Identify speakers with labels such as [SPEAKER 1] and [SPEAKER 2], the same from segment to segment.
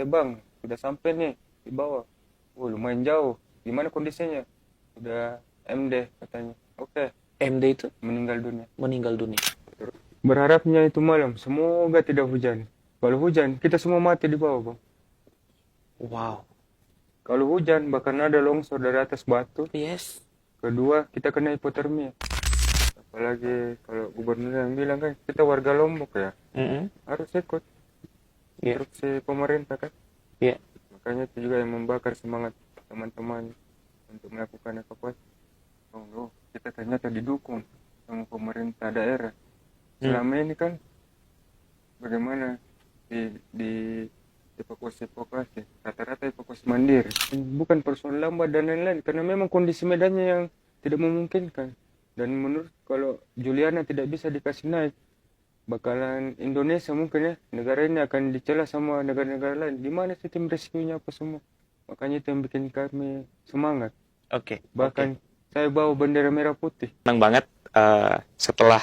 [SPEAKER 1] Bang, sudah sampai nih di bawah. Oh, lumayan jauh. Gimana kondisinya? Udah MD katanya. Oke,
[SPEAKER 2] MD itu
[SPEAKER 1] meninggal dunia.
[SPEAKER 2] meninggal dunia.
[SPEAKER 1] Berharapnya itu malam, semoga tidak hujan. Kalau hujan, kita semua mati di bawah, Bang.
[SPEAKER 2] Wow.
[SPEAKER 1] Kalau hujan, bahkan ada longsor dari atas batu.
[SPEAKER 2] Yes.
[SPEAKER 1] Kedua, kita kena hipotermia. Apalagi kalau gubernur yang bilang kan, kita warga Lombok ya,
[SPEAKER 2] Mm-mm.
[SPEAKER 1] harus ikut
[SPEAKER 2] Iya.
[SPEAKER 1] instruksi pemerintah kan.
[SPEAKER 2] Iya.
[SPEAKER 1] Makanya itu juga yang membakar semangat teman-teman untuk melakukan evakuasi. Oh, kita ternyata didukung sama pemerintah daerah.
[SPEAKER 2] Hmm.
[SPEAKER 1] Selama ini kan bagaimana di evakuasi rata-rata evakuasi mandiri, bukan persoalan lambat dan lain-lain, karena memang kondisi medannya yang tidak memungkinkan. Dan menurut kalau Juliana tidak bisa dikasih naik, bakalan Indonesia mungkin ya, negara ini akan dicela sama negara-negara lain. Di mana sih tim rescue-nya apa semua? Makanya itu yang bikin kami semangat.
[SPEAKER 2] Oke. Oke.
[SPEAKER 1] Bahkan saya bawa bendera merah putih.
[SPEAKER 2] Senang banget setelah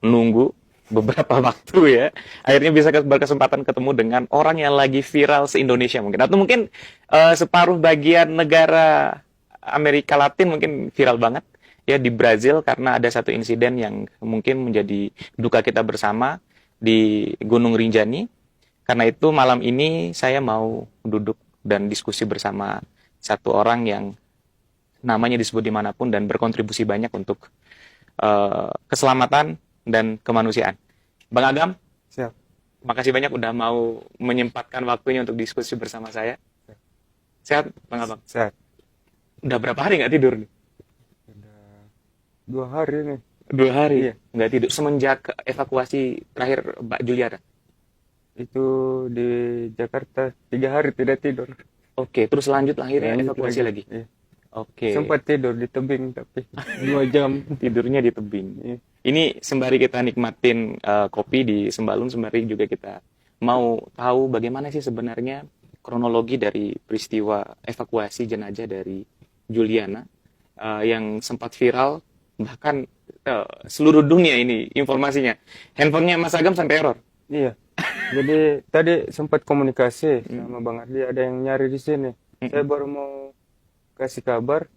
[SPEAKER 2] nunggu beberapa waktu ya, akhirnya bisa berkesempatan ketemu dengan orang yang lagi viral se-Indonesia mungkin, atau mungkin separuh bagian negara Amerika Latin mungkin viral banget ya di Brazil karena ada satu insiden yang mungkin menjadi duka kita bersama di Gunung Rinjani. Karena itu malam ini saya mau duduk dan diskusi bersama satu orang yang namanya disebut dimanapun dan berkontribusi banyak untuk keselamatan dan kemanusiaan. Bang Agam,
[SPEAKER 1] Siap.
[SPEAKER 2] makasih banyak udah mau menyempatkan waktunya untuk diskusi bersama saya. Sehat, Bang Abang?
[SPEAKER 1] Sehat.
[SPEAKER 2] Udah berapa hari nggak tidur nih?
[SPEAKER 1] Udah 2 hari nih.
[SPEAKER 2] 2 hari
[SPEAKER 1] Iya.
[SPEAKER 2] nggak tidur semenjak evakuasi terakhir Mbak Juliana.
[SPEAKER 1] Itu di Jakarta 3 hari tidak tidur.
[SPEAKER 2] Oke, terus lanjut akhirnya
[SPEAKER 1] Lanjut
[SPEAKER 2] evakuasi lagi.
[SPEAKER 1] Iya.
[SPEAKER 2] Oke,
[SPEAKER 1] Sempat tidur di tebing tapi 2 jam.
[SPEAKER 2] tidurnya di tebing.
[SPEAKER 1] Iya.
[SPEAKER 2] Ini sembari kita nikmatin kopi di Sembalun, sembari juga kita mau tahu bagaimana sih sebenarnya kronologi dari peristiwa evakuasi jenazah dari Juliana yang sempat viral, bahkan seluruh dunia ini informasinya. Handphonenya Mas Agam sampai error.
[SPEAKER 1] Iya. Jadi tadi sempat komunikasi
[SPEAKER 2] Hmm.
[SPEAKER 1] sama Bang Ardi, ada yang nyari di sini. Saya
[SPEAKER 2] Mm-mm.
[SPEAKER 1] baru mau kasih kabar,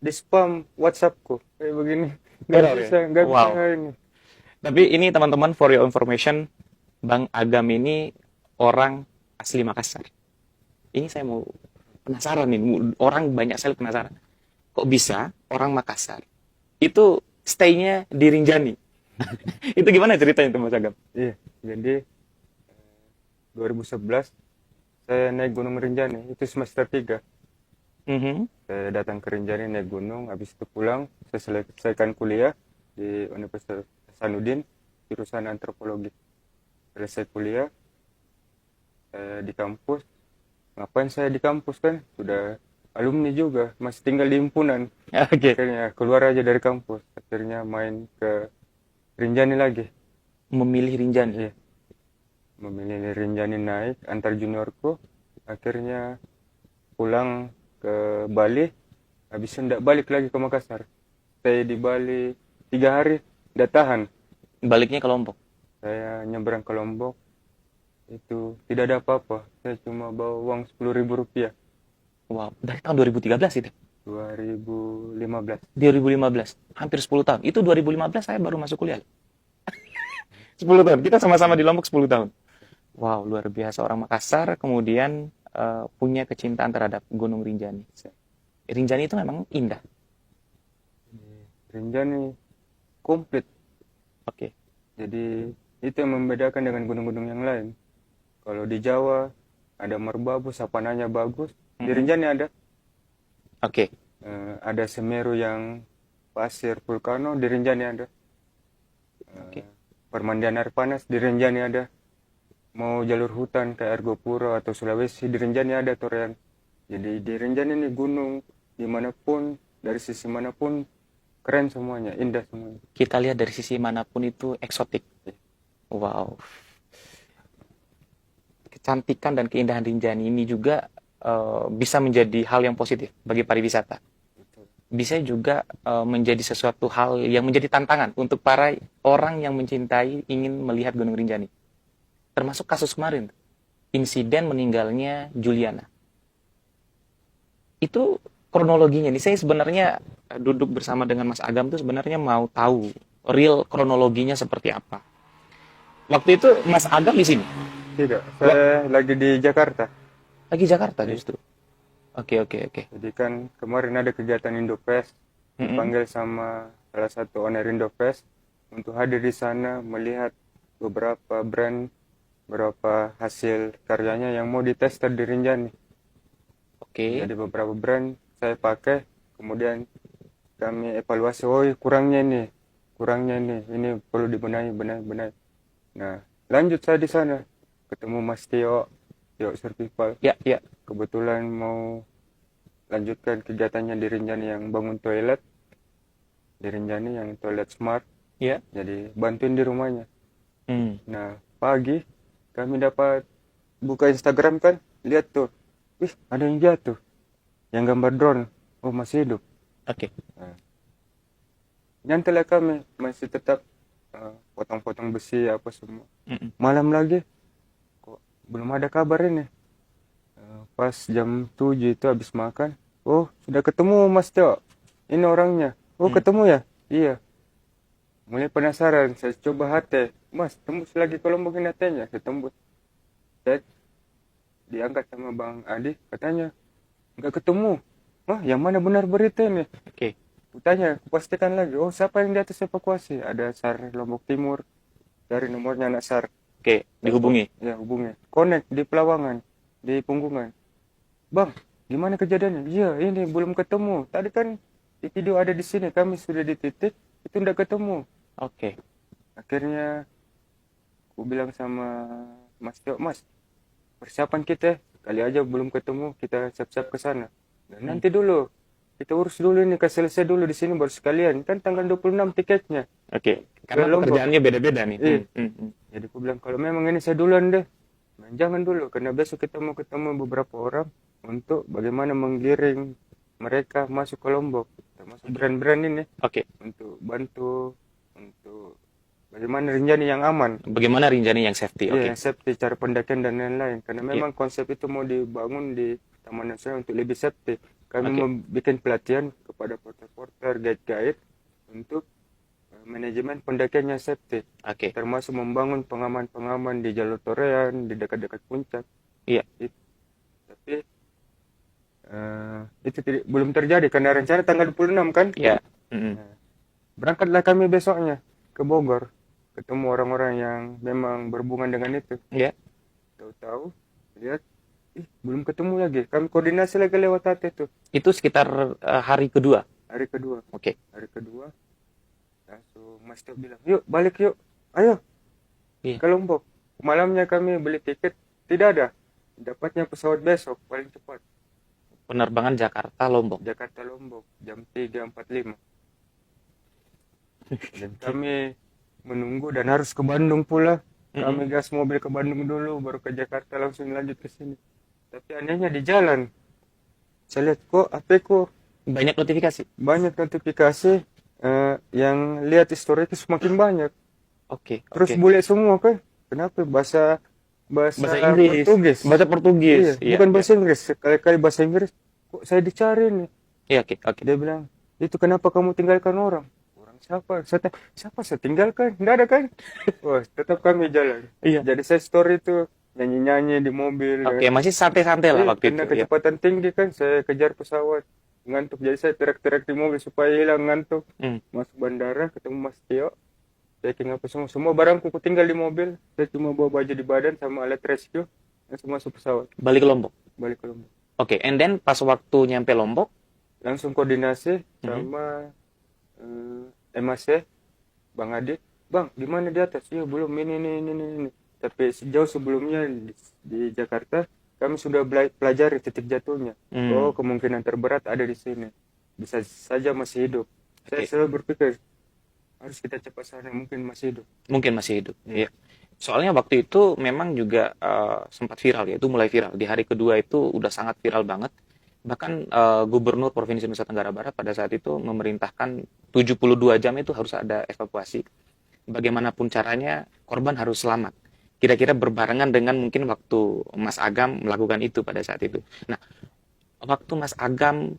[SPEAKER 1] di spam WhatsAppku kayak begini.
[SPEAKER 2] Error ya?
[SPEAKER 1] Nggak bisa
[SPEAKER 2] Wow.
[SPEAKER 1] ini.
[SPEAKER 2] Tapi ini teman-teman, for your information, Bang Agam ini orang asli Makassar. Ini saya mau penasaran nih, orang banyak sekali penasaran. Kok bisa orang Makassar itu stay-nya di Rinjani? Itu gimana ceritanya tuh Mas Agam?
[SPEAKER 1] Iya. Jadi 2011 saya naik Gunung Rinjani, itu semester 3.
[SPEAKER 2] Mhm.
[SPEAKER 1] Saya datang ke Rinjani naik gunung, habis itu pulang, saya selesaikan kuliah di Universitas Hasanuddin, jurusan antropologi. Selesai kuliah, saya di kampus. Ngapain saya di kampus kan? Sudah alumni juga, masih tinggal di himpunan.
[SPEAKER 2] Oke.
[SPEAKER 1] Akhirnya keluar aja dari kampus. Akhirnya main ke Rinjani lagi.
[SPEAKER 2] Memilih Rinjani.
[SPEAKER 1] Iya, memilih Rinjani naik antar juniorku. Akhirnya pulang ke Bali, habis itu ndak balik lagi ke Makassar. Saya di Bali 3 hari, ndak tahan.
[SPEAKER 2] Baliknya ke Lombok.
[SPEAKER 1] Saya nyebrang ke Lombok, itu tidak ada apa-apa. Saya cuma bawa uang 10.000 rupiah.
[SPEAKER 2] Wow, dari tahun 2013 itu.
[SPEAKER 1] 2015.
[SPEAKER 2] 2015, hampir 10 tahun. Itu 2015 saya baru masuk kuliah. 10 tahun. Kita sama-sama di Lombok 10 tahun. Wow, luar biasa orang Makassar kemudian punya kecintaan terhadap Gunung Rinjani. Rinjani itu memang indah.
[SPEAKER 1] Rinjani komplit.
[SPEAKER 2] Oke.
[SPEAKER 1] Jadi itu yang membedakan dengan gunung-gunung yang lain. Kalau di Jawa ada Merbabu, savananya bagus. Di
[SPEAKER 2] Mhm.
[SPEAKER 1] Rinjani ada.
[SPEAKER 2] Oke.
[SPEAKER 1] Ada Semeru yang pasir vulkano, di Rinjani ada.
[SPEAKER 2] Oke.
[SPEAKER 1] Permandian air panas, di Rinjani ada. Mau jalur hutan kayak Argopuro atau Sulawesi, di Rinjani ada Torean. Jadi di Rinjani ini gunung dimanapun, dari sisi manapun, keren semuanya, indah semuanya.
[SPEAKER 2] Kita lihat dari sisi manapun itu eksotik. Wow. Kecantikan dan keindahan Rinjani ini juga bisa menjadi hal yang positif bagi pariwisata. Bisa juga menjadi sesuatu hal yang menjadi tantangan untuk para orang yang mencintai ingin melihat Gunung Rinjani. Termasuk kasus kemarin. insiden meninggalnya Juliana. Itu kronologinya nih. Saya sebenarnya duduk bersama dengan Mas Agam tuh sebenarnya mau tahu real kronologinya seperti apa. Waktu itu Mas Agam di sini,
[SPEAKER 1] Tidak, saya lagi di Jakarta.
[SPEAKER 2] lagi Jakarta justru. Oke, oke, oke.
[SPEAKER 1] Jadi kan kemarin ada kegiatan Indofest, dipanggil sama salah satu owner Indofest untuk hadir di sana melihat beberapa brand, beberapa hasil karyanya yang mau ditester di Rinjani.
[SPEAKER 2] Oke.
[SPEAKER 1] Jadi beberapa brand saya pakai, kemudian kami evaluasi, oh kurangnya ini perlu dibenahi, benahi. Nah, lanjut saya di sana, ketemu Mas Tio Survival.
[SPEAKER 2] Ya, ya.
[SPEAKER 1] Kebetulan mau lanjutkan kegiatannya di Rinjani yang bangun toilet, di Rinjani yang toilet smart,
[SPEAKER 2] Ya.
[SPEAKER 1] jadi bantuin di rumahnya.
[SPEAKER 2] Hmm.
[SPEAKER 1] Nah, pagi kami dapat buka Instagram kan, lihat tuh, wih ada yang jatuh, yang gambar drone, oh masih hidup.
[SPEAKER 2] Oke.
[SPEAKER 1] Nyantai kami masih tetap potong-potong besi apa semua.
[SPEAKER 2] Mm-mm.
[SPEAKER 1] Malam lagi kok belum ada kabar ini. Pas jam 7 itu habis makan, oh sudah ketemu Mas Tio, ini orangnya. Oh ketemu ya? Iya. Mulai penasaran, saya coba HT, Mas tembus lagi kalau mungkin HT-nya, saya tembus. Saya diangkat sama Bang Adi, katanya nggak ketemu. Oh yang mana benar berita ini?
[SPEAKER 2] Oke.
[SPEAKER 1] Kutanya, kupastikan lagi, oh siapa yang di atas evakuasi? Ada SAR Lombok Timur, dari nomornya anak SAR.
[SPEAKER 2] Oke, dihubungi.
[SPEAKER 1] Ya hubungi. Connect di Pelawangan, di Punggungan. Bang, gimana kejadiannya? Iya, ini belum ketemu. Tadi kan di video ada di sini, kami sudah di titik, itu tidak ketemu.
[SPEAKER 2] Oke.
[SPEAKER 1] Akhirnya, aku bilang sama Mas Tio, Mas, persiapan kita, kali aja belum ketemu, kita siap-siap ke sana. Dan nanti dulu, kita urus dulu ini, selesai dulu di sini baru sekalian. Kan tanggal 26 tiketnya.
[SPEAKER 2] Oke. Karena
[SPEAKER 1] Lombok.
[SPEAKER 2] pekerjaannya beda-beda nih.
[SPEAKER 1] Iya.
[SPEAKER 2] Hmm.
[SPEAKER 1] Jadi aku bilang, kalau memang ini saya duluan deh. Nah, jangan dulu, karena besok kita mau ketemu beberapa orang untuk bagaimana menggiring mereka masuk ke Lombok. Termasuk brand-brand ini,
[SPEAKER 2] Oke.
[SPEAKER 1] untuk bantu, untuk bagaimana Rinjani yang aman.
[SPEAKER 2] Bagaimana Rinjani yang safety? Oke.
[SPEAKER 1] Iya, safety, cara pendakian dan lain-lain. Karena memang konsep itu mau dibangun di Taman Nasional untuk lebih safety. Kami mau bikin pelatihan kepada porter-porter, guide-guide untuk manajemen pendakian yang safety.
[SPEAKER 2] Oke.
[SPEAKER 1] Termasuk membangun pengaman-pengaman di jalur torean, di dekat-dekat puncak.
[SPEAKER 2] Iya.
[SPEAKER 1] Tapi itu belum terjadi karena rencana tanggal 26 kan.
[SPEAKER 2] Iya.
[SPEAKER 1] Berangkatlah kami besoknya ke Bogor, ketemu orang-orang yang memang berhubungan dengan itu.
[SPEAKER 2] Iya.
[SPEAKER 1] Tahu-tahu lihat, belum ketemu lagi. Kami koordinasi lagi lewat HT itu.
[SPEAKER 2] Itu sekitar hari kedua.
[SPEAKER 1] Hari kedua.
[SPEAKER 2] Oke.
[SPEAKER 1] Hari kedua, langsung Mas Tio bilang, yuk balik yuk, ayo ke Lombok. Malamnya kami beli tiket, tidak ada. Dapatnya pesawat besok, paling cepat.
[SPEAKER 2] Penerbangan Jakarta Lombok.
[SPEAKER 1] Jakarta Lombok, jam 3.45. Dan kami menunggu dan harus ke Bandung pula. Kami gas mobil ke Bandung dulu, baru ke Jakarta langsung lanjut ke sini. Tapi anehnya di jalan, saya lihat kok HP-ku
[SPEAKER 2] Banyak notifikasi.
[SPEAKER 1] banyak notifikasi, yang lihat historinya semakin banyak.
[SPEAKER 2] Oke.
[SPEAKER 1] Terus bule semua kan? Kenapa? Bahasa
[SPEAKER 2] Inggris.
[SPEAKER 1] Portugis.
[SPEAKER 2] Bahasa Portugis.
[SPEAKER 1] Iya, bukan bahasa Inggris. Sekali-kali bahasa Inggris, kok saya dicari nih?
[SPEAKER 2] Iya, oke. Oke.
[SPEAKER 1] Dia bilang, itu kenapa kamu tinggalkan orang? Orang siapa? Siapa saya tinggalkan? Nggak ada kan? Wah, tetap kami jalan.
[SPEAKER 2] Iya.
[SPEAKER 1] Jadi saya story itu nyanyi-nyanyi di mobil.
[SPEAKER 2] Oke, masih santai-santai lah waktu itu.
[SPEAKER 1] Karena
[SPEAKER 2] Ya.
[SPEAKER 1] kecepatan tinggi kan, saya kejar pesawat. Ngantuk, jadi saya teriak-teriak di mobil supaya hilang ngantuk. Masuk bandara, ketemu Mas Tio. Checking apa semua barangku ku tinggal di mobil. Saya cuma bawa baju di badan sama alat rescue. Langsung masuk pesawat,
[SPEAKER 2] Balik ke Lombok.
[SPEAKER 1] balik ke Lombok.
[SPEAKER 2] Oke, and then pas waktu nyampe Lombok,
[SPEAKER 1] Langsung koordinasi sama MAC, Bang Adi. Bang, gimana di atas? Iya, belum, ini. Tapi sejauh sebelumnya di Jakarta, kami sudah pelajari titik jatuhnya. Oh, kemungkinan terberat ada di sini. Bisa saja masih hidup. Saya selalu berpikir, harus kita cepat sana, mungkin masih hidup.
[SPEAKER 2] mungkin masih hidup. Iya. Soalnya waktu itu memang juga sempat viral ya, itu mulai viral. Di hari kedua itu udah sangat viral banget. Bahkan Gubernur Provinsi Nusa Tenggara Barat pada saat itu memerintahkan 72 jam itu harus ada evakuasi. Bagaimanapun caranya, korban harus selamat. kira-kira berbarengan dengan mungkin waktu Mas Agam melakukan itu pada saat itu. Nah, waktu Mas Agam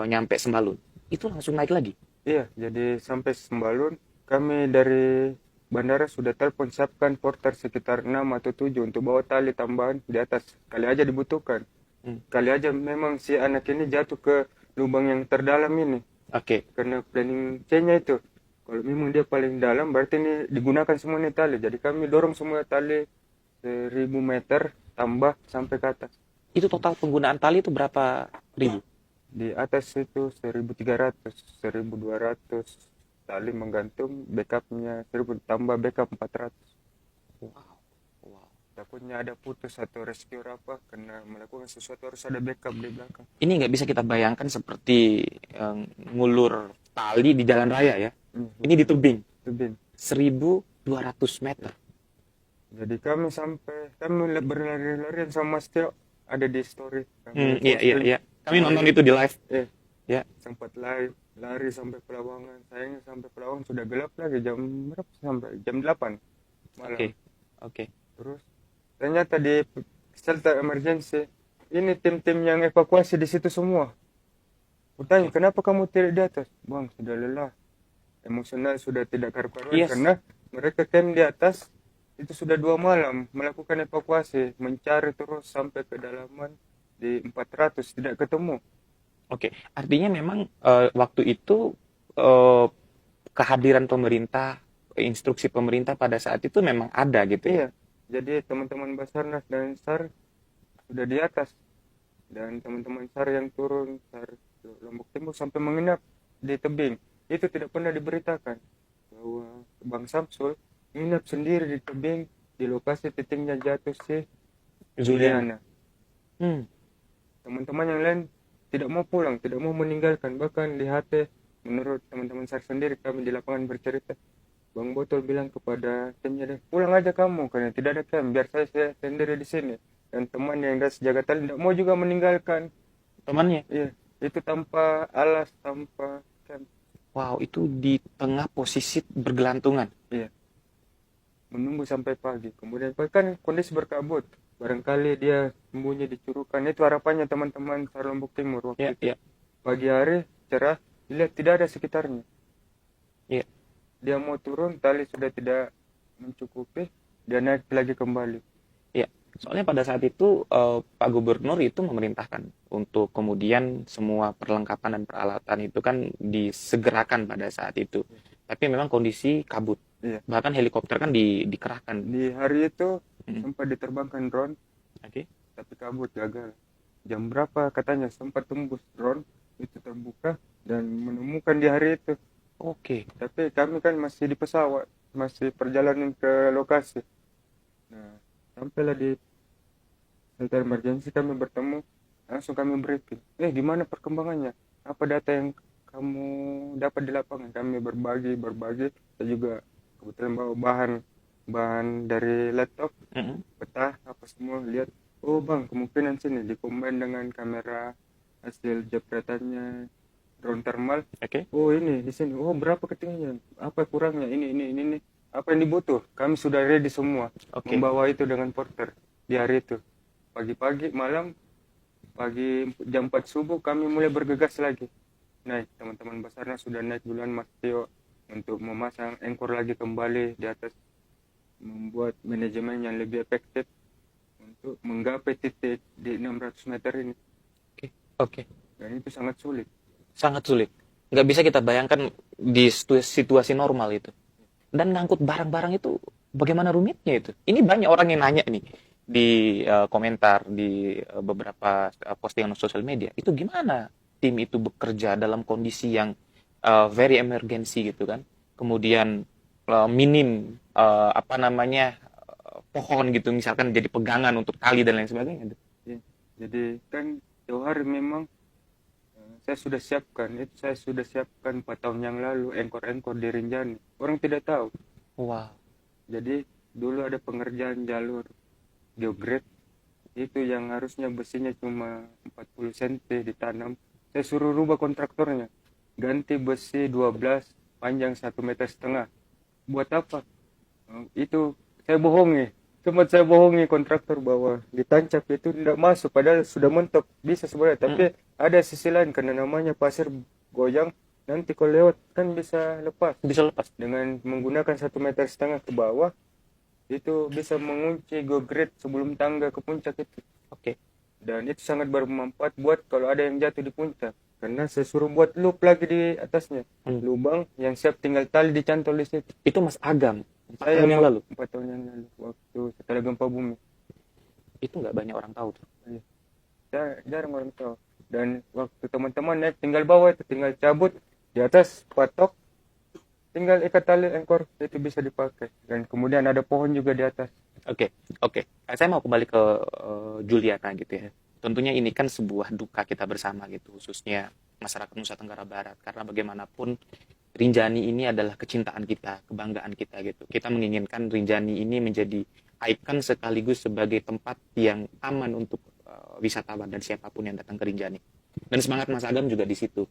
[SPEAKER 2] nyampe Sembalun, itu langsung naik lagi.
[SPEAKER 1] Iya, jadi sampai Sembalun, kami dari bandara sudah telepon siapkan porter sekitar 6 atau 7 untuk bawa tali tambahan di atas. Kali aja dibutuhkan.
[SPEAKER 2] Hmm.
[SPEAKER 1] Kali aja memang si anak ini jatuh ke lubang yang terdalam ini.
[SPEAKER 2] Oke,
[SPEAKER 1] Karena planning C-nya itu. Kalau memang dia paling dalam, berarti ini digunakan semua nih tali. Jadi kami dorong semua tali 1000 meter tambah sampai ke atas.
[SPEAKER 2] itu total penggunaan tali itu berapa ribu?
[SPEAKER 1] Di atas itu 1300, 1200 tali menggantung, backupnya 1000 tambah backup 400.
[SPEAKER 2] Wow, wow.
[SPEAKER 1] Takutnya ada putus atau rescue apa, karena melakukan sesuatu harus ada backup di belakang.
[SPEAKER 2] Ini nggak bisa kita bayangkan seperti ngulur tali di jalan raya ya. Ini di tebing,
[SPEAKER 1] Tebing.
[SPEAKER 2] 1.200 meter.
[SPEAKER 1] Jadi kami berlari-larian sama Mas Tio, ada di story. Kami
[SPEAKER 2] Iya, iya,
[SPEAKER 1] posting.
[SPEAKER 2] iya. Kami nonton itu di live.
[SPEAKER 1] Eh,
[SPEAKER 2] Ya,
[SPEAKER 1] sempat lari sampai Pelawangan. Sayangnya sampai Pelawangan sudah gelap lagi, jam berapa? Sampai jam 8 malam.
[SPEAKER 2] oke, oke.
[SPEAKER 1] Terus ternyata di shelter emergency ini tim-tim yang evakuasi di situ semua. Kutanya, kenapa kamu tidak di atas? Bang, sudah lelah. Emosional sudah tidak karu-karuan
[SPEAKER 2] Yes.
[SPEAKER 1] karena mereka camp di atas itu sudah 2 malam melakukan evakuasi, mencari terus sampai kedalaman di 400 tidak ketemu.
[SPEAKER 2] Oke, artinya memang waktu itu kehadiran pemerintah, instruksi pemerintah pada saat itu memang ada gitu ya.
[SPEAKER 1] Iya, jadi teman-teman Basarnas dan SAR sudah di atas, dan teman-teman SAR yang turun SAR Lombok Timur sampai menginap di tebing itu tidak pernah diberitakan bahwa Bang Samsul menginap sendiri di tebing di lokasi titiknya jatuh si Juliana.
[SPEAKER 2] Hmm,
[SPEAKER 1] Teman-teman yang lain tidak mau pulang, tidak mau meninggalkan. Bahkan di HT, menurut teman-teman SAR sendiri, kami di lapangan bercerita, Bang Botol bilang kepada timnya deh, pulang aja kamu karena tidak ada camp, biar saya sendiri di sini. Dan teman yang dari sejaga tali tidak mau juga meninggalkan.
[SPEAKER 2] temannya.
[SPEAKER 1] Iya, itu tanpa alas, tanpa camp.
[SPEAKER 2] Wow, itu di tengah posisi bergelantungan.
[SPEAKER 1] Iya, menunggu sampai pagi. Kemudian kan kondisi berkabut. Barangkali dia sembunyi di Curukan. Itu harapannya teman-teman SAR Lombok Timur waktu
[SPEAKER 2] Ya,
[SPEAKER 1] itu.
[SPEAKER 2] ya,
[SPEAKER 1] Pagi hari cerah, dilihat tidak ada sekitarnya.
[SPEAKER 2] ya.
[SPEAKER 1] Dia mau turun, tali sudah tidak mencukupi, dia naik lagi kembali.
[SPEAKER 2] Ya, soalnya pada saat itu Pak Gubernur itu memerintahkan untuk kemudian semua perlengkapan dan peralatan itu kan disegerakan pada saat itu. Tapi memang kondisi kabut.
[SPEAKER 1] Iya.
[SPEAKER 2] Bahkan helikopter kan dikerahkan.
[SPEAKER 1] Di hari itu
[SPEAKER 2] Mm.
[SPEAKER 1] sempat diterbangkan drone,
[SPEAKER 2] Oke.
[SPEAKER 1] tapi kabut gagal. Jam berapa katanya sempat tembus drone itu terbuka dan menemukan di hari itu.
[SPEAKER 2] Oke.
[SPEAKER 1] Tapi kami kan masih di pesawat, masih perjalanan ke lokasi. Nah, sampailah di shelter emergency kami bertemu, langsung kami briefing. Gimana perkembangannya? Apa data yang kamu dapat di lapangan? Kami berbagi. Saya juga kebetulan bawa bahan dari laptop,
[SPEAKER 2] Mm-mm.
[SPEAKER 1] peta apa semua, lihat. Oh bang, kemungkinan sini dikombin dengan kamera hasil jepretannya drone thermal.
[SPEAKER 2] Oke.
[SPEAKER 1] Oh ini di sini. Oh berapa ketinggian? Apa kurangnya? Ini. Apa yang dibutuh? Kami sudah ready semua.
[SPEAKER 2] Oke.
[SPEAKER 1] Membawa itu dengan porter di hari itu. Pagi-pagi, malam, pagi jam 4 subuh kami mulai bergegas lagi. Naik, teman-teman Basarnas sudah naik duluan Mas Tio untuk memasang engkor lagi kembali di atas. Membuat manajemen yang lebih efektif untuk menggapai titik di 600 meter ini.
[SPEAKER 2] Oke. Oke.
[SPEAKER 1] Dan itu sangat sulit.
[SPEAKER 2] Sangat sulit. Nggak bisa kita bayangkan di situasi normal itu. Dan ngangkut barang-barang itu bagaimana rumitnya itu. Ini banyak orang yang nanya nih di komentar di beberapa postingan sosial media. Itu gimana tim itu bekerja dalam kondisi yang very emergency gitu kan. Kemudian minim pohon gitu misalkan jadi pegangan untuk tali dan lain sebagainya.
[SPEAKER 1] Ya, jadi kan jauh hari memang saya sudah siapkan 4 tahun yang lalu engkor-engkor di Rinjani. Orang tidak tahu.
[SPEAKER 2] Wow.
[SPEAKER 1] Jadi dulu ada pengerjaan jalur geograde itu yang harusnya besinya cuma 40 cm ditanam. Saya suruh rubah kontraktornya. Ganti besi 12 panjang 1,5 meter. Buat apa? Itu saya bohongi kontraktor bahwa ditancap itu tidak masuk, padahal sudah mentok bisa sebenarnya, tapi ada sisi lain karena namanya pasir goyang, nanti kalau lewat kan bisa lepas.
[SPEAKER 2] Bisa lepas.
[SPEAKER 1] Dengan menggunakan 1,5 meter ke bawah itu bisa mengunci go grade sebelum tangga ke puncak itu.
[SPEAKER 2] Oke.
[SPEAKER 1] Dan itu sangat bermanfaat buat kalau ada yang jatuh di puncak, karena saya suruh buat loop lagi di atasnya, lubang yang siap tinggal tali dicantol di situ.
[SPEAKER 2] Itu Mas Agam 4
[SPEAKER 1] Saya
[SPEAKER 2] tahun yang lalu.
[SPEAKER 1] 4 tahun yang lalu waktu setelah gempa bumi.
[SPEAKER 2] Itu nggak banyak orang tahu tuh.
[SPEAKER 1] Jarang orang tahu. Dan waktu teman-teman naik tinggal bawah itu, tinggal cabut di atas patok, tinggal ikat tali ekor, itu bisa dipakai. Dan kemudian ada pohon juga di atas.
[SPEAKER 2] Oke. Saya mau kembali ke Juliana gitu ya. Tentunya ini kan sebuah duka kita bersama gitu, khususnya masyarakat Nusa Tenggara Barat. Karena bagaimanapun Rinjani ini adalah kecintaan kita, kebanggaan kita gitu. Kita menginginkan Rinjani ini menjadi ikon sekaligus sebagai tempat yang aman untuk wisatawan dan siapapun yang datang ke Rinjani. Dan semangat Mas Agam juga di situ.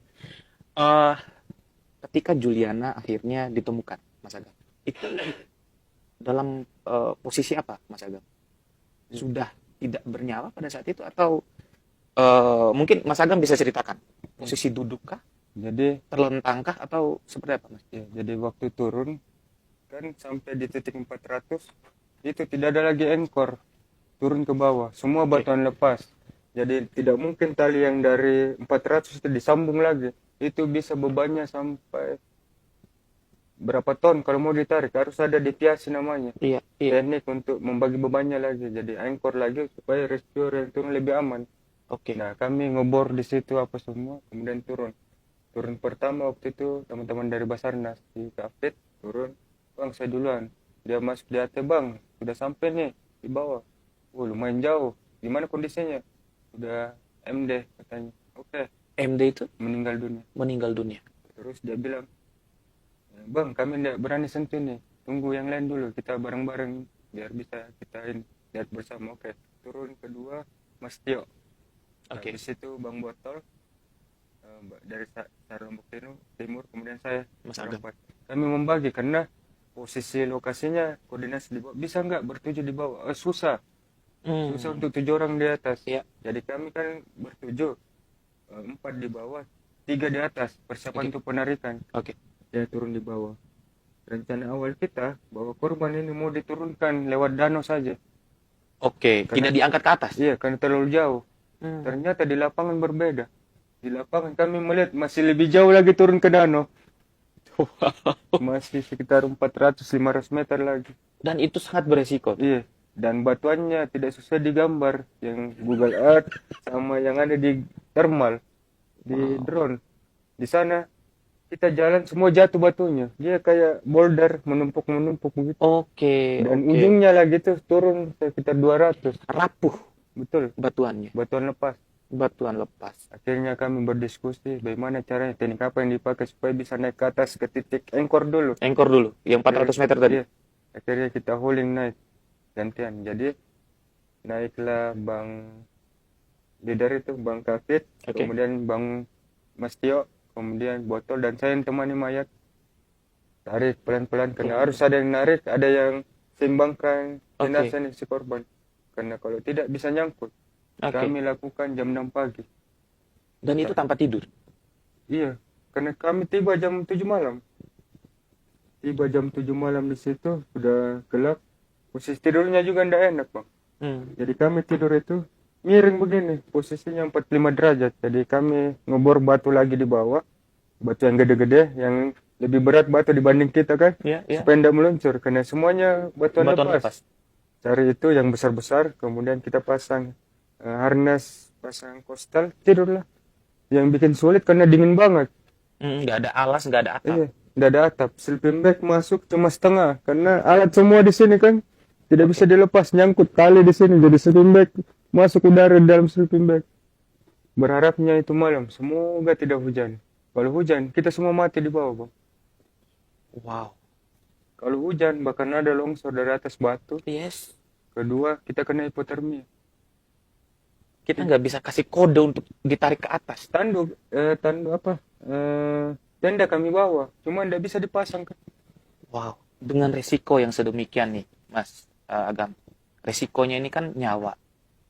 [SPEAKER 2] Ketika Juliana akhirnya ditemukan, Mas Agam, itu dalam posisi apa, Mas Agam? Sudah tidak bernyawa pada saat itu atau mungkin Mas Agam bisa ceritakan posisi dudukkah,
[SPEAKER 1] Jadi
[SPEAKER 2] terlentangkah atau seperti apa, Mas?
[SPEAKER 1] ya, jadi waktu turun kan sampai di titik 400 itu tidak ada lagi ekor turun ke bawah, semua batuan lepas. Jadi tidak mungkin tali yang dari 400 itu disambung lagi. Itu bisa bebannya sampai berapa ton kalau mau ditarik, harus ada deviasi namanya.
[SPEAKER 2] Iya.
[SPEAKER 1] Teknik untuk membagi bebannya lagi, jadi ekor lagi supaya rescue yang turun lebih aman.
[SPEAKER 2] Oke.
[SPEAKER 1] Nah, kami ngebor di situ apa semua, kemudian turun pertama waktu itu teman-teman dari Basarnas di Kafit turun, bang saya duluan, dia masuk di AT, bang sudah sampai nih di bawah, lumayan jauh, gimana kondisinya, udah MD katanya. Oke.
[SPEAKER 2] MD itu
[SPEAKER 1] Meninggal
[SPEAKER 2] dunia.
[SPEAKER 1] Terus dia bilang, bang kami tidak berani sentuh nih, tunggu yang lain dulu, kita bareng-bareng biar bisa kita lihat bersama. Oke. Turun kedua Mas Tio.
[SPEAKER 2] Oke.
[SPEAKER 1] Di situ Bang Botol dari Lombok Timur, kemudian saya
[SPEAKER 2] Mas Agam.
[SPEAKER 1] berempat. Kami membagi karena posisi lokasinya koordinasi di bawah, bisa nggak bertujuh di bawah, susah untuk 7 orang di atas.
[SPEAKER 2] Iya.
[SPEAKER 1] Jadi kami kan bertujuh, 4 di bawah, 3 di atas, persiapan untuk penarikan.
[SPEAKER 2] Oke.
[SPEAKER 1] Ya turun di bawah. Rencana awal kita bahwa korban ini mau diturunkan lewat danau saja.
[SPEAKER 2] Oke, tidak diangkat ke atas.
[SPEAKER 1] Iya, karena terlalu jauh. Ternyata di lapangan berbeda. Di lapangan kami melihat masih lebih jauh lagi turun ke danau. Masih sekitar 400-500 meter lagi.
[SPEAKER 2] Dan itu sangat beresiko.
[SPEAKER 1] Iya. Dan batuannya tidak sesuai digambar yang Google Earth sama yang ada di thermal di drone. Di sana kita jalan semua jatuh batunya. Dia kayak boulder menumpuk begitu.
[SPEAKER 2] Oke.
[SPEAKER 1] Dan ujungnya lagi tuh turun sekitar 200.
[SPEAKER 2] Rapuh
[SPEAKER 1] Betul.
[SPEAKER 2] batuannya.
[SPEAKER 1] Batuan lepas. Akhirnya kami berdiskusi bagaimana caranya, teknik apa yang dipakai supaya bisa naik ke atas ke titik ekor dulu.
[SPEAKER 2] Ekor dulu, yang 400 meter tadi.
[SPEAKER 1] Iya. Akhirnya kita hauling naik gantian. Jadi naiklah Bang leader itu Bang Kafit, kemudian Bang Mas Tio, kemudian Botol, dan saya yang temani mayat. Tarik pelan-pelan karena harus ada yang narik, ada yang seimbangkan jenazah si korban. Karena kalau tidak bisa nyangkut. Kami lakukan jam 6 pagi.
[SPEAKER 2] Dan itu tanpa tidur?
[SPEAKER 1] Iya, karena kami tiba jam 7 malam. Tiba jam 7 malam di situ, sudah gelap. Posisi tidurnya juga tidak enak, Bang. Jadi kami tidur itu miring begini, posisinya 45 derajat. Jadi kami ngebor batu lagi di bawah. Batu yang gede-gede, yang lebih berat batu dibanding kita kan. Supaya tidak meluncur, karena semuanya batuan lepas. Cari itu yang besar-besar, kemudian kita pasang harness, pasang kostal, tidurlah. Yang bikin sulit karena dingin banget.
[SPEAKER 2] Nggak ada alas, nggak ada atap.
[SPEAKER 1] Iya, nggak ada atap. Sleeping bag masuk cuma setengah karena alat semua di sini kan tidak bisa dilepas, nyangkut tali di sini. Jadi sleeping bag masuk udara di dalam sleeping bag. Berharapnya itu malam semoga tidak hujan. Kalau hujan kita semua mati di bawah, Bang.
[SPEAKER 2] Wow.
[SPEAKER 1] Kalau hujan bahkan ada longsor dari atas batu.
[SPEAKER 2] Yes.
[SPEAKER 1] Kedua kita kena hipotermia.
[SPEAKER 2] Kita nggak bisa kasih kode untuk ditarik ke atas.
[SPEAKER 1] Tandu apa? Tenda kami bawa, cuma tidak bisa dipasang kan.
[SPEAKER 2] Wow, dengan resiko yang sedemikian nih, Mas. Agam, resikonya ini kan nyawa,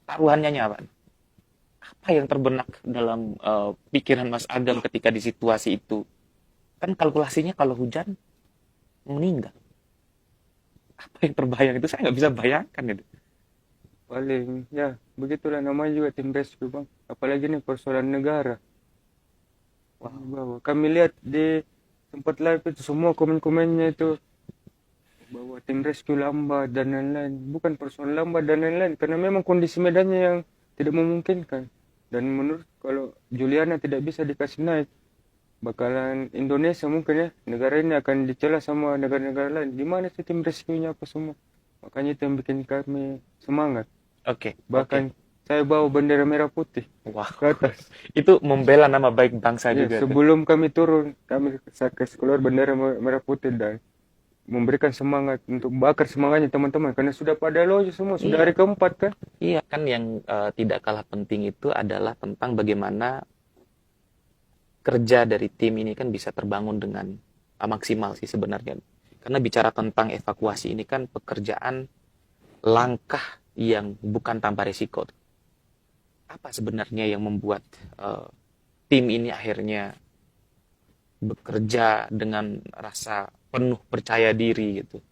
[SPEAKER 2] taruhannya nyawa. Apa yang terbenak dalam pikiran Mas Agam ketika di situasi itu? Kan kalkulasinya kalau hujan meninggal. Apa yang terbayang itu saya nggak bisa bayangkan itu.
[SPEAKER 1] Paling ya begitulah namanya juga tim rescue bang. Apalagi nih persoalan negara. Wah, bahwa kami lihat di tempat live itu semua komen-komennya itu bahwa tim rescue lambat dan lain-lain. Bukan persoalan lambat dan lain-lain, karena memang kondisi medannya yang tidak memungkinkan. Dan menurut kalau Juliana tidak bisa dikasih naik, bakalan Indonesia mungkin ya, negara ini akan dicela sama negara-negara lain. Di mana sih tim rescue-nya apa semua? Makanya itu yang bikin kami semangat.
[SPEAKER 2] Oke,
[SPEAKER 1] Bahkan saya bawa bendera merah putih
[SPEAKER 2] wah,
[SPEAKER 1] ke atas.
[SPEAKER 2] itu membela nama baik bangsa
[SPEAKER 1] Ya,
[SPEAKER 2] juga tuh.
[SPEAKER 1] sebelum kami turun, kami kasih keluar bendera merah putih dan memberikan semangat untuk bakar semangatnya teman-teman karena sudah pada loyo semua, sudah
[SPEAKER 2] Iya.
[SPEAKER 1] hari keempat kan.
[SPEAKER 2] Iya kan yang tidak kalah penting itu adalah tentang bagaimana kerja dari tim ini kan bisa terbangun dengan maksimal sih sebenarnya. Karena bicara tentang evakuasi ini kan pekerjaan langkah yang bukan tanpa risiko. Apa sebenarnya yang membuat tim ini akhirnya bekerja dengan rasa penuh percaya diri gitu.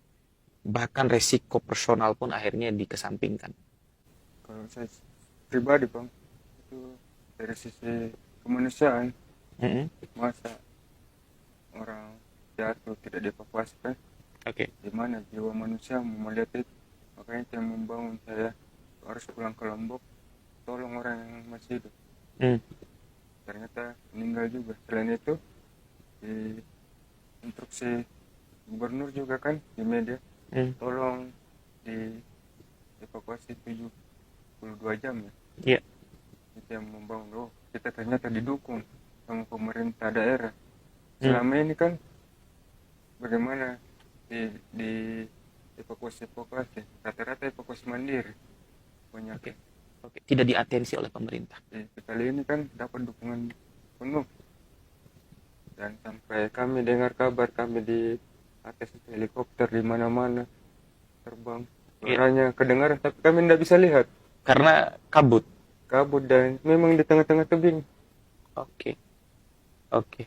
[SPEAKER 2] Bahkan resiko personal pun akhirnya dikesampingkan.
[SPEAKER 1] Kalau saya pribadi bang, itu dari sisi kemanusiaan,
[SPEAKER 2] Mm-mm.
[SPEAKER 1] masa orang jatuh tidak dievakuasi kan,
[SPEAKER 2] Oke.
[SPEAKER 1] di mana jiwa manusia mau melihat itu. Makanya itu yang membangun saya harus pulang ke Lombok, tolong orang yang masih hidup.
[SPEAKER 2] Mm.
[SPEAKER 1] Ternyata meninggal juga. Selain itu di instruksi gubernur juga kan di media,
[SPEAKER 2] Mm.
[SPEAKER 1] tolong di evakuasi 72 jam ya.
[SPEAKER 2] Iya.
[SPEAKER 1] Itu yang membangun, oh kita ternyata didukung sama pemerintah daerah. Selama ini kan bagaimana di evakuasi rata-rata evakuasi mandiri banyak.
[SPEAKER 2] Oke. Oke. Tidak diatensi oleh pemerintah.
[SPEAKER 1] Kali ini kan dapat dukungan penuh dan sampai kami dengar kabar kami di atas helikopter di mana-mana terbang, suaranya kedengaran tapi kami tidak bisa lihat
[SPEAKER 2] Karena kabut.
[SPEAKER 1] dan memang di tengah-tengah tebing.
[SPEAKER 2] Oke. Oke.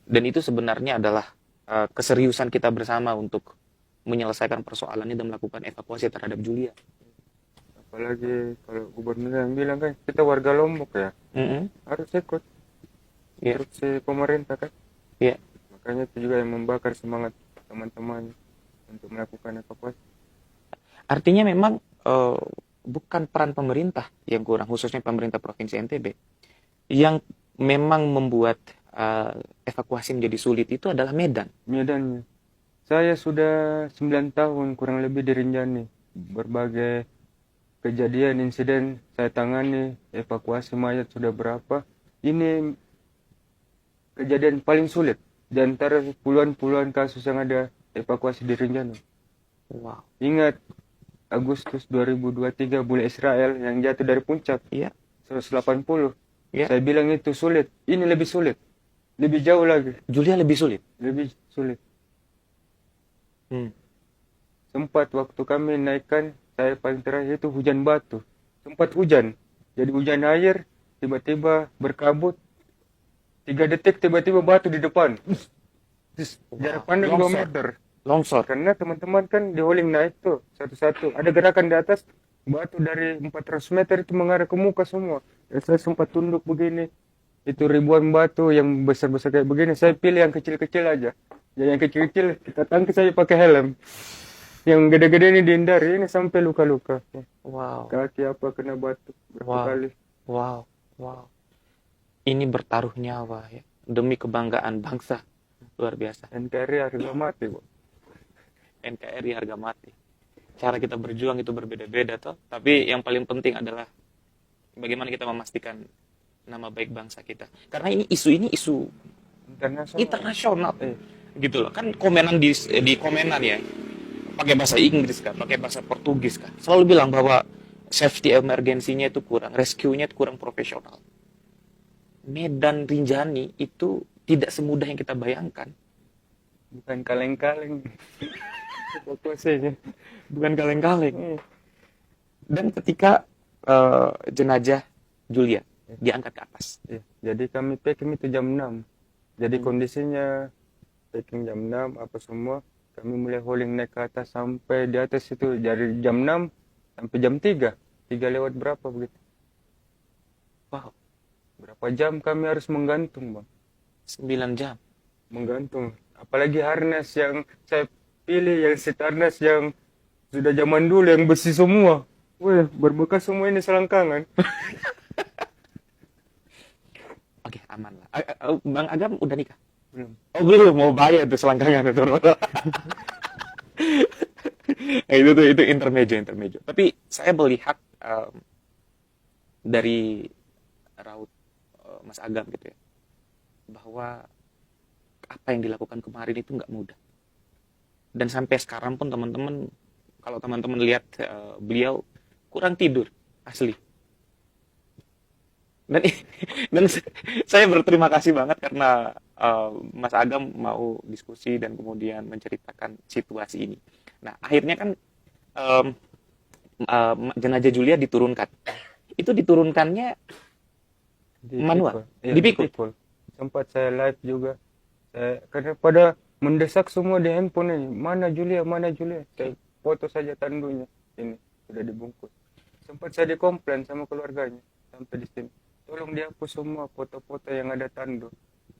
[SPEAKER 2] Dan itu sebenarnya adalah keseriusan kita bersama untuk menyelesaikan persoalan ini dan melakukan evakuasi terhadap Julia.
[SPEAKER 1] Apalagi kalau gubernur yang bilang kan kita warga Lombok ya,
[SPEAKER 2] Mm-mm.
[SPEAKER 1] harus ikut
[SPEAKER 2] Iya.
[SPEAKER 1] instruksi pemerintah kan.
[SPEAKER 2] Iya.
[SPEAKER 1] Makanya itu juga yang membakar semangat teman-teman untuk melakukan evakuasi.
[SPEAKER 2] Artinya memang bukan peran pemerintah yang kurang, khususnya pemerintah Provinsi NTB. Yang memang membuat evakuasi menjadi sulit itu adalah medan.
[SPEAKER 1] Medannya, saya sudah 9 tahun kurang lebih di Rinjani. Berbagai kejadian insiden saya tangani, evakuasi mayat sudah berapa. Ini kejadian paling sulit di antara puluhan-puluhan kasus yang ada evakuasi di Rinjani.
[SPEAKER 2] Wow.
[SPEAKER 1] Ingat Agustus 2023 bule Israel yang jatuh dari puncak
[SPEAKER 2] Iya.
[SPEAKER 1] 180.
[SPEAKER 2] Iya.
[SPEAKER 1] Saya bilang itu sulit. Ini lebih sulit. Lebih jauh lagi.
[SPEAKER 2] Julia lebih sulit.
[SPEAKER 1] Lebih sulit.
[SPEAKER 2] Hmm.
[SPEAKER 1] Sempat waktu kami naikkan, saya paling terakhir itu hujan batu. Sempat hujan. Jadi hujan air, tiba-tiba berkabut. 3 detik tiba-tiba batu di depan. Jarak pandang 2
[SPEAKER 2] longsor.
[SPEAKER 1] meter.
[SPEAKER 2] Longsor.
[SPEAKER 1] Karena teman-teman kan di hauling naik tuh satu-satu. Ada gerakan di atas, batu dari 400 meter itu mengarah ke muka semua. Dan saya sempat tunduk begini. Itu ribuan batu yang besar-besar kayak begini. Saya pilih yang kecil-kecil aja. Jadi yang kecil-kecil kita tangkis saja pakai helm. Yang gede-gede ini dihindari. Ini sampai luka-luka.
[SPEAKER 2] Wow.
[SPEAKER 1] Kaki apa kena batu berapa
[SPEAKER 2] Wow.
[SPEAKER 1] kali.
[SPEAKER 2] Wow. Wow. Ini bertaruh nyawa ya demi kebanggaan bangsa. Luar biasa.
[SPEAKER 1] NKRI harga mati, Bu.
[SPEAKER 2] NKRI harga mati. Cara kita berjuang itu berbeda-beda toh. Tapi yang paling penting adalah bagaimana kita memastikan nama baik bangsa kita. Karena ini isu internasional. Gitu loh. Kan komenan di komenan ya. Pakai bahasa Inggris kan, pakai bahasa Portugis kan. Selalu bilang bahwa safety emergency-nya itu kurang, rescue-nya itu kurang profesional. Medan Rinjani itu tidak semudah yang kita bayangkan.
[SPEAKER 1] Bukan kaleng-kaleng. evakuasinya.
[SPEAKER 2] Bukan kaleng-kaleng.
[SPEAKER 1] Iya.
[SPEAKER 2] Dan ketika jenazah Julia diangkat ke atas.
[SPEAKER 1] Iya. Jadi kami packing itu jam 6. Jadi
[SPEAKER 2] Hmm.
[SPEAKER 1] kondisinya packing jam 6 apa semua. Kami mulai hauling naik ke atas sampai di atas itu dari jam 6 sampai jam 3. 3 lewat berapa begitu.
[SPEAKER 2] Wow,
[SPEAKER 1] Berapa jam kami harus menggantung, Bang.
[SPEAKER 2] 9 jam.
[SPEAKER 1] Menggantung. Apalagi harness yang saya pilih yang set harness yang sudah zaman dulu yang besi semua. Wih, berbekas semua ini selangkangan.
[SPEAKER 2] Oke, aman lah. Bang Agam udah nikah?
[SPEAKER 1] Belum.
[SPEAKER 2] Oh belum, mau bayar tuh selangkangan itu. Nah, itu intermejo. Tapi saya melihat dari raut Mas Agam gitu ya, bahwa apa yang dilakukan kemarin itu nggak mudah. Dan sampai sekarang pun teman-teman, kalau teman-teman lihat beliau kurang tidur asli. Dan dan saya berterima kasih banget karena Mas Agam mau diskusi dan kemudian menceritakan situasi ini. Nah, akhirnya kan em, jenazah Julia diturunkan. Itu diturunkannya manual,
[SPEAKER 1] Iya,
[SPEAKER 2] dipikul.
[SPEAKER 1] dipikul. Sempat saya live juga. Karena pada mendesak semua di handphone ini. Mana Julia, mana Julia. Saya foto saja tandunya. Ini sudah dibungkus. Sempat saya dikomplain sama keluarganya sampai di sini. Tolong dihapus semua foto-foto yang ada tandu.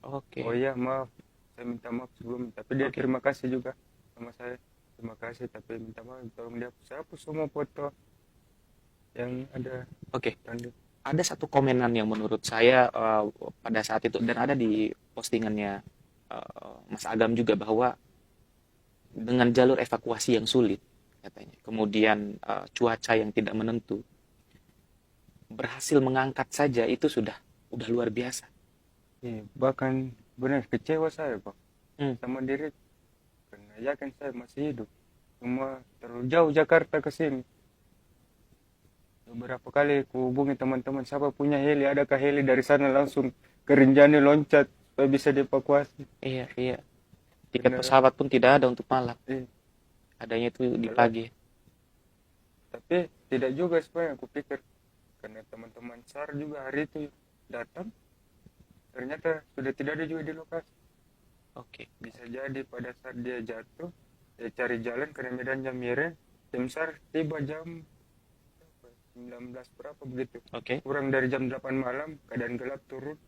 [SPEAKER 2] Oke.
[SPEAKER 1] Oh iya, maaf. Saya minta maaf sebelumnya. Tapi dia
[SPEAKER 2] Oke.
[SPEAKER 1] terima kasih juga sama saya. Terima kasih, tapi minta maaf. Tolong dihapus. Saya hapus semua foto yang ada
[SPEAKER 2] Oke.
[SPEAKER 1] tandu.
[SPEAKER 2] Ada satu komenan yang menurut saya pada saat itu dan ada di postingannya Mas Agam juga, bahwa dengan jalur evakuasi yang sulit katanya, kemudian cuaca yang tidak menentu, berhasil mengangkat saja itu udah luar biasa.
[SPEAKER 1] Iya, bahkan benar kecewa saya, Pak.
[SPEAKER 2] Hmm.
[SPEAKER 1] Sama diri. Karena yakin saya masih hidup. Cuma terlalu jauh Jakarta ke sini. Beberapa kali ku hubungi teman-teman, siapa punya heli, adakah heli dari sana langsung ke Rinjani loncat supaya bisa dievakuasi.
[SPEAKER 2] Iya. Tiket
[SPEAKER 1] Benar.
[SPEAKER 2] pesawat pun tidak ada untuk malam.
[SPEAKER 1] Iya.
[SPEAKER 2] Adanya itu di pagi.
[SPEAKER 1] Tapi tidak juga sebenarnya aku pikir. Karena teman-teman SAR juga hari itu datang. Ternyata sudah tidak ada juga di lokasi.
[SPEAKER 2] Oke.
[SPEAKER 1] Bisa jadi pada saat dia jatuh, dia cari jalan karena medannya miring. Tim SAR tiba jam 19 berapa begitu.
[SPEAKER 2] Oke.
[SPEAKER 1] Kurang dari jam 8 malam, keadaan gelap turun.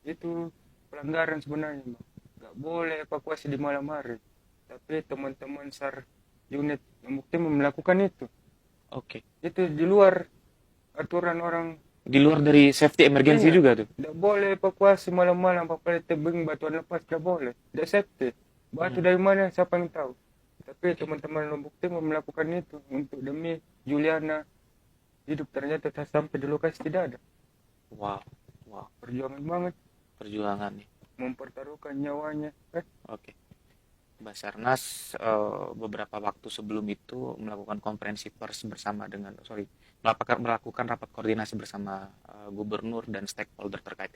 [SPEAKER 1] Itu pelanggaran sebenarnya, Bang. Nggak boleh evakuasi di malam hari. Tapi teman-teman SAR unit Lombok Timur melakukan itu.
[SPEAKER 2] Oke.
[SPEAKER 1] Itu di luar aturan orang.
[SPEAKER 2] Di luar dari safety emergency
[SPEAKER 1] Iya.
[SPEAKER 2] juga tuh.
[SPEAKER 1] Nggak boleh evakuasi malam-malam, apalagi tebing batuan lepas, nggak boleh. Nggak safety. Batu dari mana, siapa yang tahu. Tapi teman-teman Lombok Timur melakukan itu untuk demi Juliana hidup. Ternyata sampai di lokasi tidak ada.
[SPEAKER 2] Wow.
[SPEAKER 1] Perjuangan banget
[SPEAKER 2] Perjuangannya.
[SPEAKER 1] mempertaruhkan nyawanya.
[SPEAKER 2] Oke. Basarnas beberapa waktu sebelum itu melakukan konferensi pers bersama melakukan rapat koordinasi bersama gubernur dan stakeholder terkait.